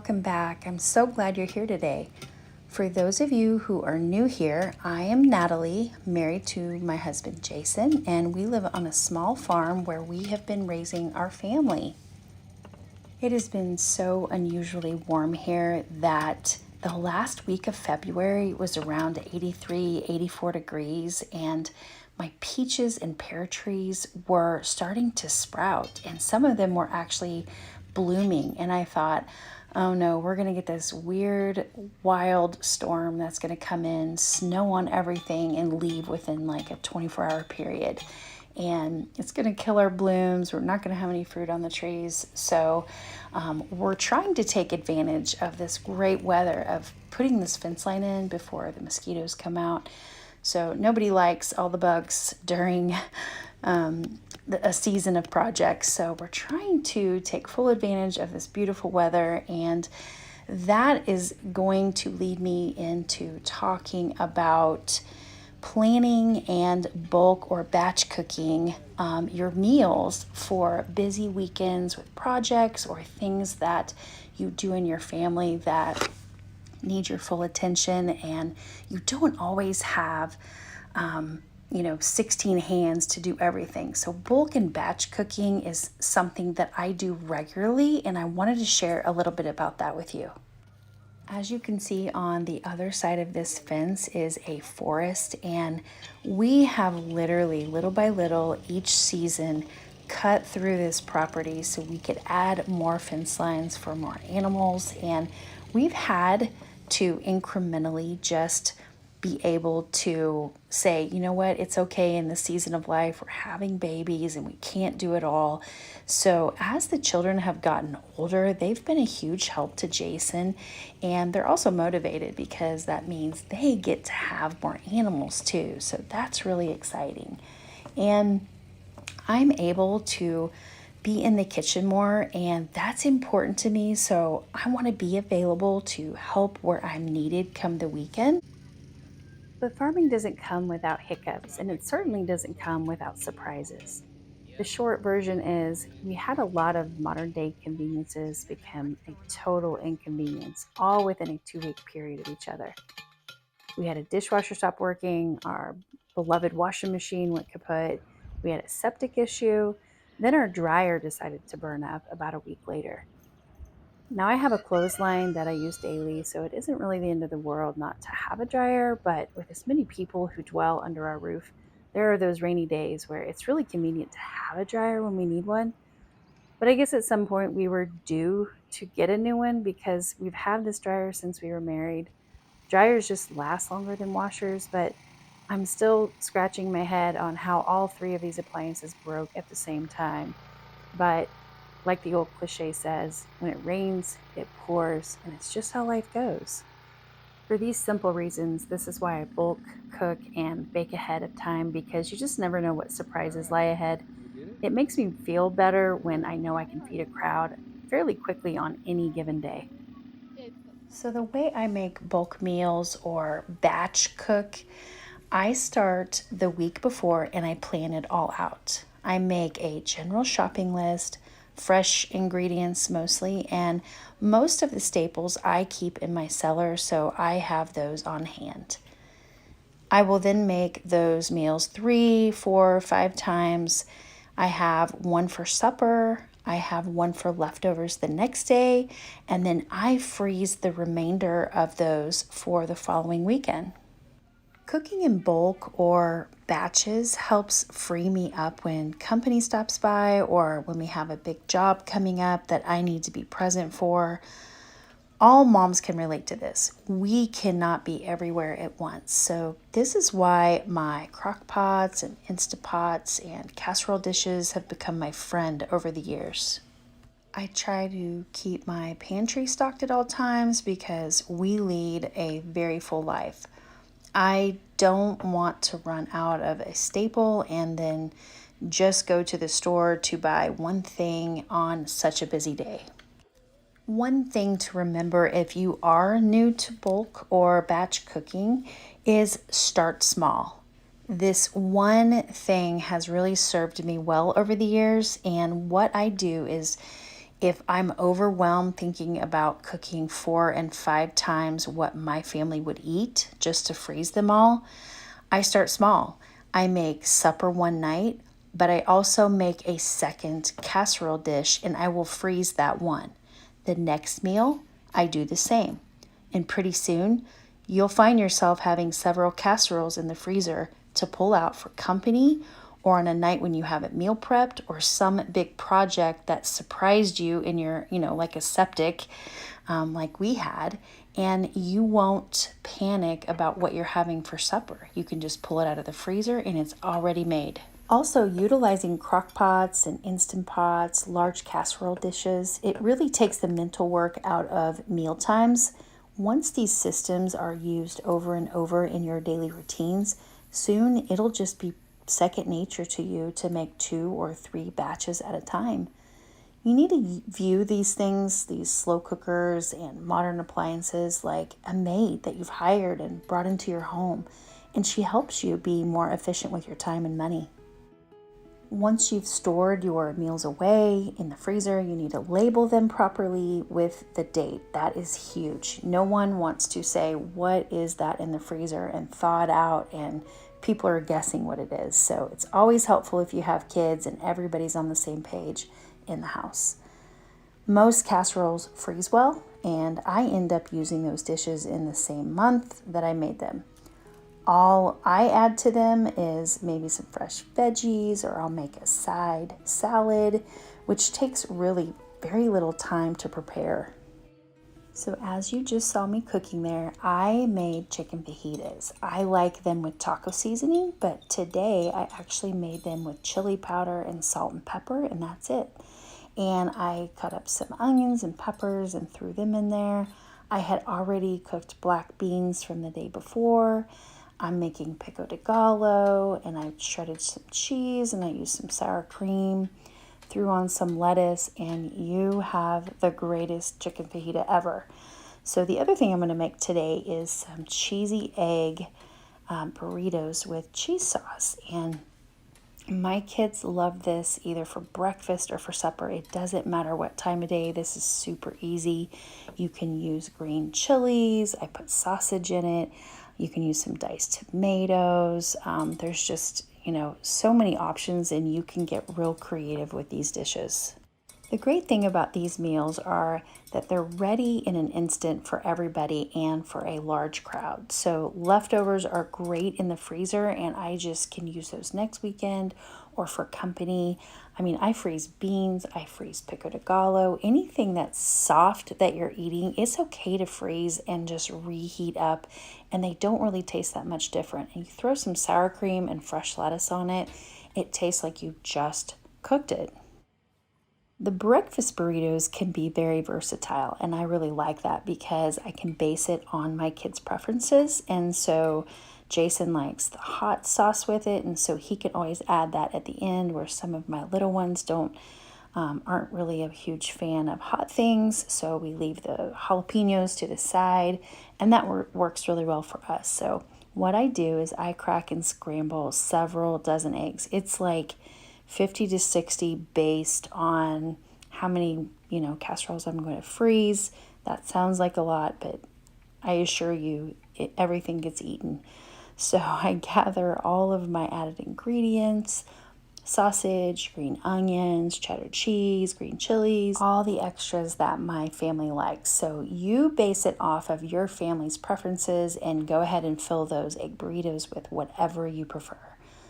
welcome back. I'm so glad you're here today. For those of you who are new here, I am Natalie, married to my husband Jason, and we live on a small farm where we have been raising our family. It has been so unusually warm here that the last week of February was around 83, 84 degrees, and my peaches and pear trees were starting to sprout, and some of them were actually blooming. And I thought, oh no, we're going to get this weird, wild storm that's going to come in, snow on everything, and leave within like a 24-hour period. And it's going to kill our blooms. We're not going to have any fruit on the trees. So we're trying to take advantage of this great weather of putting this fence line in before the mosquitoes come out. So nobody likes all the bugs during a season of projects. So we're trying to take full advantage of this beautiful weather, and that is going to lead me into talking about planning and bulk or batch cooking your meals for busy weekends with projects or things that you do in your family that need your full attention, and you don't always have 16 hands to do everything. So bulk and batch cooking is something that I do regularly, and I wanted to share a little bit about that with you. As you can see, on the other side of this fence is a forest, and we have literally, little by little, each season cut through this property so we could add more fence lines for more animals. And we've had to incrementally just be able to say, you know what, it's okay in the season of life, we're having babies and we can't do it all. So as the children have gotten older, they've been a huge help to Jason, and they're also motivated because that means they get to have more animals too. So that's really exciting. And I'm able to be in the kitchen more, and that's important to me. So I want to be available to help where I'm needed come the weekend. But farming doesn't come without hiccups, and it certainly doesn't come without surprises. The short version is we had a lot of modern day conveniences become a total inconvenience, all within a 2 week period of each other. We had a dishwasher stop working, our beloved washing machine went kaput, we had a septic issue, then our dryer decided to burn up about a week later. Now I have a clothesline that I use daily, so it isn't really the end of the world not to have a dryer, but with as many people who dwell under our roof, there are those rainy days where it's really convenient to have a dryer when we need one. But I guess at some point we were due to get a new one because we've had this dryer since we were married. Dryers just last longer than washers, but I'm still scratching my head on how all three of these appliances broke at the same time. But like the old cliche says, when it rains, it pours, and it's just how life goes. For these simple reasons, this is why I bulk, cook, and bake ahead of time, because you just never know what surprises lie ahead. It makes me feel better when I know I can feed a crowd fairly quickly on any given day. So, the way I make bulk meals or batch cook, I start the week before and I plan it all out. I make a general shopping list, fresh ingredients mostly, and most of the staples I keep in my cellar, so I have those on hand. I will then make those meals 3, 4, 5 times. I have one for supper, I have one for leftovers the next day, and then I freeze the remainder of those for the following weekend. Cooking in bulk or batches helps free me up when company stops by or when we have a big job coming up that I need to be present for. All moms can relate to this. We cannot be everywhere at once. So this is why my crock pots and Instapots and casserole dishes have become my friend over the years. I try to keep my pantry stocked at all times because we lead a very full life. I don't want to run out of a staple and then just go to the store to buy one thing on such a busy day. One thing to remember if you are new to bulk or batch cooking is start small. This one thing has really served me well over the years, and what I do is If I'm overwhelmed thinking about cooking 4 and 5 times what my family would eat just to freeze them all, I start small. I make supper one night, but I also make a second casserole dish and I will freeze that one. The next meal, I do the same. And pretty soon, you'll find yourself having several casseroles in the freezer to pull out for company or on a night when you haven't meal prepped or some big project that surprised you in your, like a septic, like we had, and you won't panic about what you're having for supper. You can just pull it out of the freezer and it's already made. Also, utilizing crock pots and instant pots, large casserole dishes, it really takes the mental work out of meal times. Once these systems are used over and over in your daily routines, soon it'll just be second nature to you to make 2 or 3 batches at a time. You need to view these things, these slow cookers and modern appliances, like a maid that you've hired and brought into your home, and she helps you be more efficient with your time and money. Once you've stored your meals away in the freezer, you need to label them properly with the date. That is huge. No one wants to say, what is that in the freezer, and thaw it out, and people are guessing what it is. So it's always helpful if you have kids and everybody's on the same page in the house. Most casseroles freeze well, and I end up using those dishes in the same month that I made them. All I add to them is maybe some fresh veggies, or I'll make a side salad, which takes really very little time to prepare. So as you just saw me cooking there, I made chicken fajitas. I like them with taco seasoning, but today I actually made them with chili powder and salt and pepper, and that's it. And I cut up some onions and peppers and threw them in there. I had already cooked black beans from the day before. I'm making pico de gallo, and I shredded some cheese, and I used some sour cream, threw on some lettuce, and you have the greatest chicken fajita ever. So the other thing I'm going to make today is some cheesy egg burritos with cheese sauce. And my kids love this either for breakfast or for supper. It doesn't matter what time of day. This is super easy. You can use green chilies. I put sausage in it. You can use some diced tomatoes. There's just, so many options, and you can get real creative with these dishes. The great thing about these meals are that they're ready in an instant for everybody and for a large crowd. So leftovers are great in the freezer, and I just can use those next weekend or for company. I mean, I freeze beans, I freeze pico de gallo, anything that's soft that you're eating, it's okay to freeze and just reheat up, and they don't really taste that much different. And you throw some sour cream and fresh lettuce on it, it tastes like you just cooked it. The breakfast burritos can be very versatile, and I really like that because I can base it on my kids' preferences. And so Jason likes the hot sauce with it, and so he can always add that at the end, where some of my little ones aren't really a huge fan of hot things, so we leave the jalapenos to the side, and that works really well for us. So what I do is I crack and scramble several dozen eggs. It's like 50 to 60 based on how many, casseroles I'm going to freeze. That sounds like a lot, but I assure you, everything gets eaten. So I gather all of my added ingredients, sausage, green onions, cheddar cheese, green chilies, all the extras that my family likes. So you base it off of your family's preferences and go ahead and fill those egg burritos with whatever you prefer.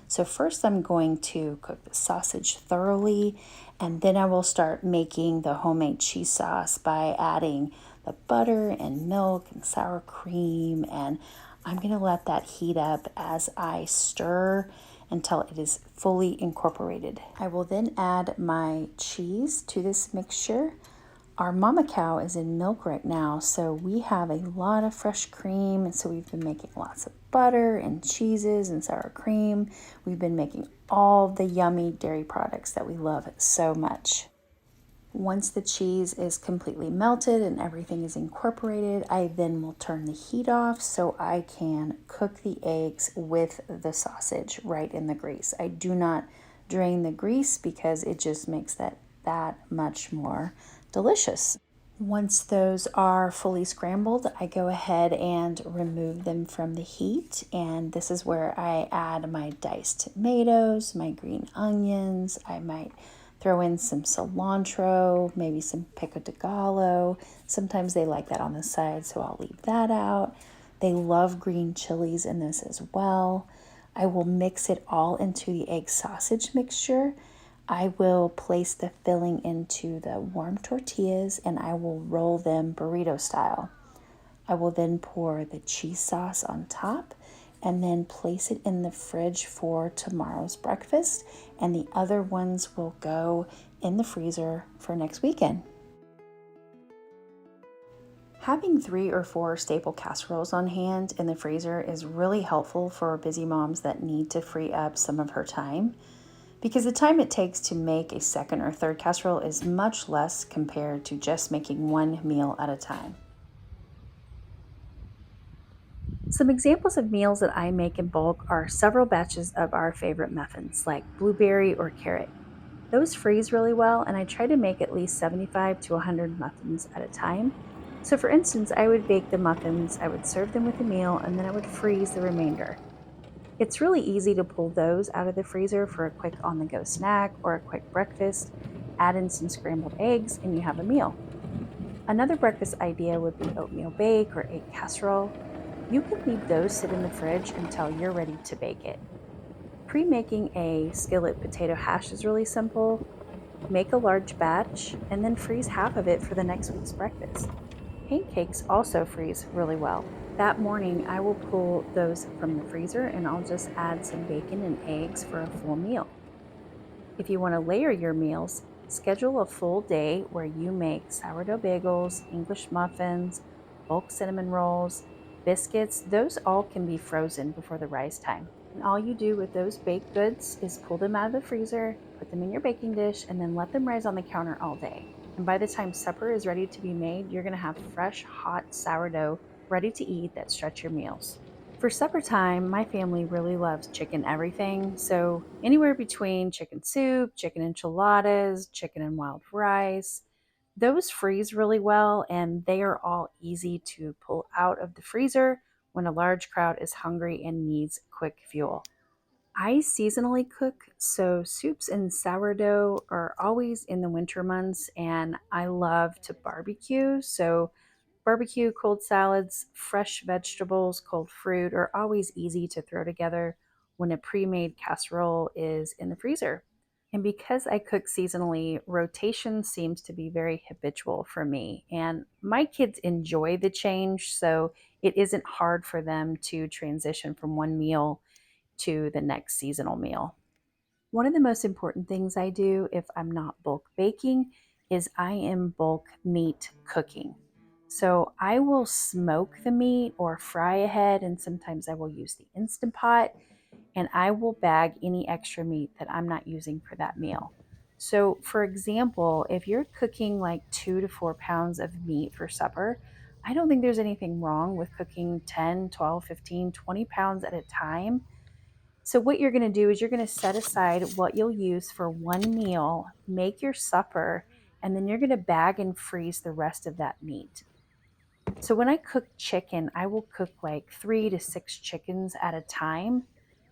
So first I'm going to cook the sausage thoroughly, and then I will start making the homemade cheese sauce by adding the butter and milk and sour cream, and I'm going to let that heat up as I stir until it is fully incorporated. I will then add my cheese to this mixture. Our mama cow is in milk right now, so we have a lot of fresh cream, and so we've been making lots of butter and cheeses and sour cream. We've been making all the yummy dairy products that we love so much. Once the cheese is completely melted and everything is incorporated, I then will turn the heat off so I can cook the eggs with the sausage right in the grease. I do not drain the grease because it just makes that much more delicious. Once those are fully scrambled, I go ahead and remove them from the heat. And this is where I add my diced tomatoes, my green onions. I might throw in some cilantro, maybe some pico de gallo. Sometimes they like that on the side, so I'll leave that out. They love green chilies in this as well. I will mix it all into the egg sausage mixture. I will place the filling into the warm tortillas and I will roll them burrito style. I will then pour the cheese sauce on top and then place it in the fridge for tomorrow's breakfast, and the other ones will go in the freezer for next weekend. Having 3 or 4 staple casseroles on hand in the freezer is really helpful for busy moms that need to free up some of her time, because the time it takes to make a second or third casserole is much less compared to just making one meal at a time. Some examples of meals that I make in bulk are several batches of our favorite muffins, like blueberry or carrot. Those freeze really well, and I try to make at least 75 to 100 muffins at a time. So, for instance, I would bake the muffins, I would serve them with a meal, and then I would freeze the remainder. It's really easy to pull those out of the freezer for a quick on the go snack or a quick breakfast. Add in some scrambled eggs, and you have a meal. Another breakfast idea would be oatmeal bake or egg casserole. You can leave those sit in the fridge until you're ready to bake it. Pre making a skillet potato hash is really simple. Make a large batch and then freeze half of it for the next week's breakfast. Pancakes also freeze really well. That morning, I will pull those from the freezer and I'll just add some bacon and eggs for a full meal. If you want to layer your meals, schedule a full day where you make sourdough bagels, English muffins, bulk cinnamon rolls, biscuits. Those all can be frozen before the rise time. And all you do with those baked goods is pull them out of the freezer, put them in your baking dish, and then let them rise on the counter all day. And by the time supper is ready to be made, you're going to have fresh, hot sourdough ready to eat that stretch your meals. For supper time, my family really loves chicken everything. So, anywhere between chicken soup, chicken enchiladas, chicken and wild rice, those freeze really well and they are all easy to pull out of the freezer when a large crowd is hungry and needs quick fuel. I seasonally cook, so soups and sourdough are always in the winter months, and I love to barbecue. So, barbecue, cold salads, fresh vegetables, cold fruit are always easy to throw together when a pre made casserole is in the freezer. And because I cook seasonally, rotation seems to be very habitual for me. And my kids enjoy the change, so it isn't hard for them to transition from one meal to the next seasonal meal. One of the most important things I do if I'm not bulk baking is I am bulk meat cooking. So I will smoke the meat or fry ahead, and sometimes I will use the Instant Pot, and I will bag any extra meat that I'm not using for that meal. So, for example, if you're cooking like 2 to 4 pounds of meat for supper, I don't think there's anything wrong with cooking 10, 12, 15, 20 pounds at a time. So, what you're going to do is you're going to set aside what you'll use for one meal, make your supper, and then you're going to bag and freeze the rest of that meat. So, when I cook chicken, I will cook like 3 to 6 chickens at a time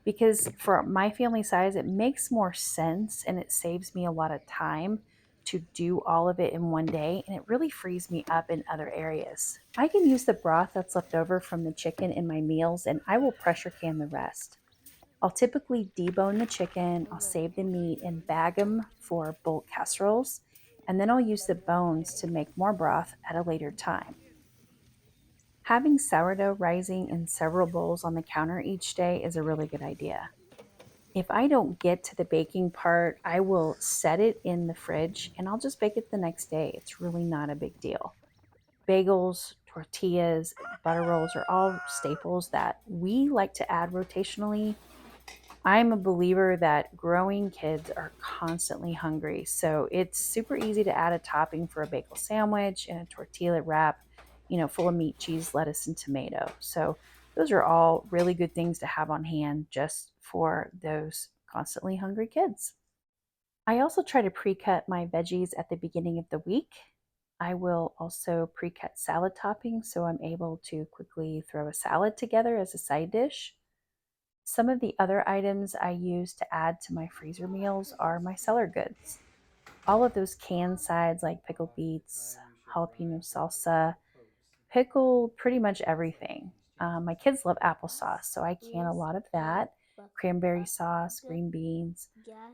because for my family size, it makes more sense and it saves me a lot of time to do all of it in one day, and it really frees me up in other areas. I can use the broth that's left over from the chicken in my meals and I will pressure can the rest. I'll typically debone the chicken, I'll save the meat and bag them for bulk casseroles, and then I'll use the bones to make more broth at a later time. Having sourdough rising in several bowls on the counter each day is a really good idea. If I don't get to the baking part, I will set it in the fridge and I'll just bake it the next day. It's really not a big deal. Bagels, tortillas, butter rolls are all staples that we like to add rotationally. I'm a believer that growing kids are constantly hungry. So it's super easy to add a topping for a bagel sandwich and a tortilla wrap, full of meat, cheese, lettuce, and tomato. So those are all really good things to have on hand just for those constantly hungry kids. I also try to pre cut my veggies at the beginning of the week. I will also pre-cut salad toppings so I'm able to quickly throw a salad together as a side dish. Some of the other items I use to add to my freezer meals are my cellar goods. All of those canned sides like pickled beets, jalapeno salsa, pickled pretty much everything. My kids love applesauce, so I can a lot of that. Cranberry sauce, green beans,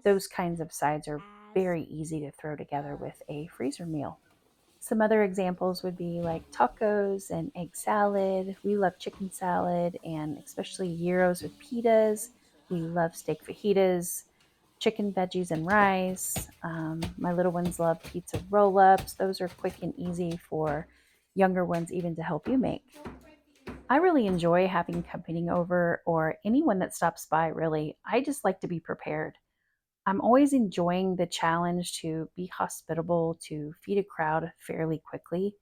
those kinds of sides are very easy to throw together with a freezer meal. Some other examples would be like tacos and egg salad. We love chicken salad and especially gyros with pitas. We love steak fajitas, chicken veggies and rice. My little ones love pizza roll ups. Those are quick and easy for younger ones, even to help you make. I really enjoy having company over or anyone that stops by, really. I just like to be prepared. I'm always enjoying the challenge to be hospitable, to feed a crowd fairly quickly.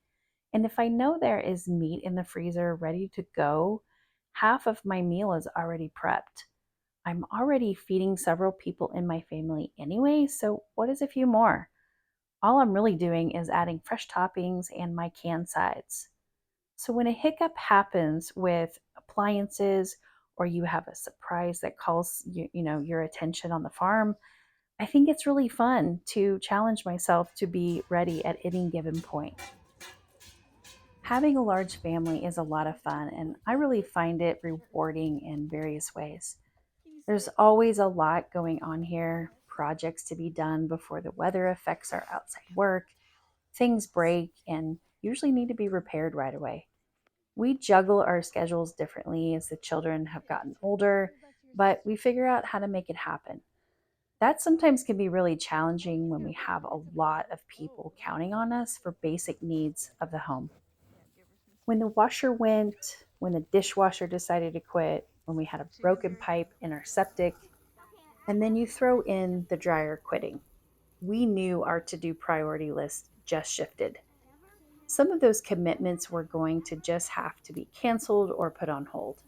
And if I know there is meat in the freezer ready to go, half of my meal is already prepped. I'm already feeding several people in my family anyway, so what is a few more? All I'm really doing is adding fresh toppings and my canned sides. So when a hiccup happens with appliances or you have a surprise that calls your attention on the farm, I think it's really fun to challenge myself to be ready at any given point. Having a large family is a lot of fun, and I really find it rewarding in various ways. There's always a lot going on here, projects to be done before the weather affects our outside work, things break, and usually need to be repaired right away. We juggle our schedules differently as the children have gotten older, but we figure out how to make it happen. That sometimes can be really challenging when we have a lot of people counting on us for basic needs of the home. When the washer went, when the dishwasher decided to quit, when we had a broken pipe in our septic, and then you throw in the dryer quitting, we knew our to do priority list just shifted. Some of those commitments were going to just have to be canceled or put on hold.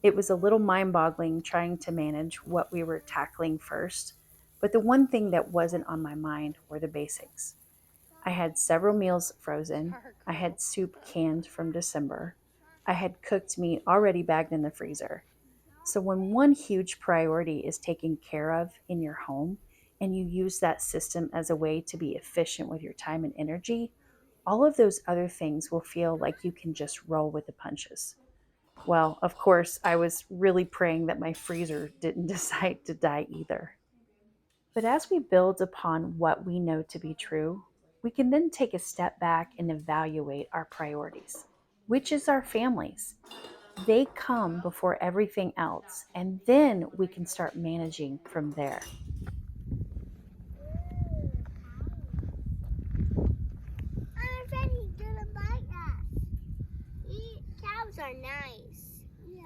It was a little mind boggling trying to manage what we were tackling first, but the one thing that wasn't on my mind were the basics. I had several meals frozen. I had soup canned from December. I had cooked meat already bagged in the freezer. So, when one huge priority is taken care of in your home and you use that system as a way to be efficient with your time and energy, all of those other things will feel like you can just roll with the punches. Well, of course, I was really praying that my freezer didn't decide to die either. But as we build upon what we know to be true, we can then take a step back and evaluate our priorities, which is our families. They come before everything else, and then we can start managing from there. I'm afraid he's gonna bite us. Cows are nice. Yeah.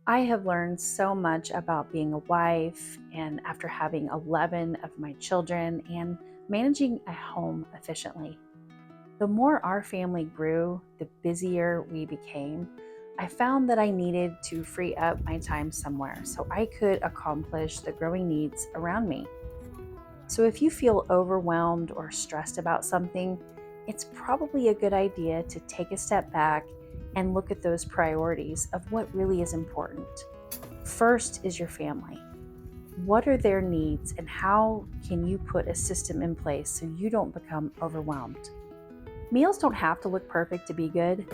I have learned so much about being a wife, and after having 11 of my children and managing a home efficiently. The more our family grew, the busier we became. I found that I needed to free up my time somewhere so I could accomplish the growing needs around me. So if you feel overwhelmed or stressed about something, it's probably a good idea to take a step back and look at those priorities of what really is important. First is your family. What are their needs and how can you put a system in place so you don't become overwhelmed? Meals don't have to look perfect to be good.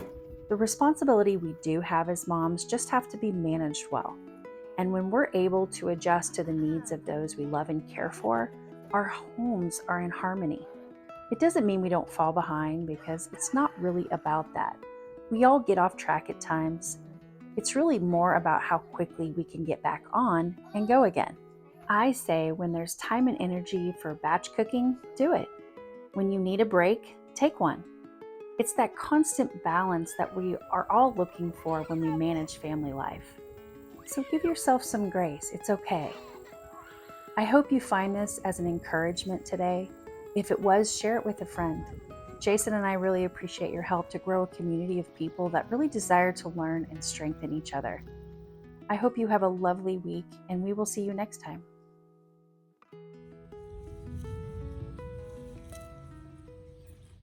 The responsibility we do have as moms just have to be managed well. And when we're able to adjust to the needs of those we love and care for, our homes are in harmony. It doesn't mean we don't fall behind because it's not really about that. We all get off track at times. It's really more about how quickly we can get back on and go again. I say when there's time and energy for batch cooking, do it. When you need a break, take one. It's that constant balance that we are all looking for when we manage family life. So give yourself some grace. It's okay. I hope you find this as an encouragement today. If it was, share it with a friend. Jason and I really appreciate your help to grow a community of people that really desire to learn and strengthen each other. I hope you have a lovely week, and we will see you next time.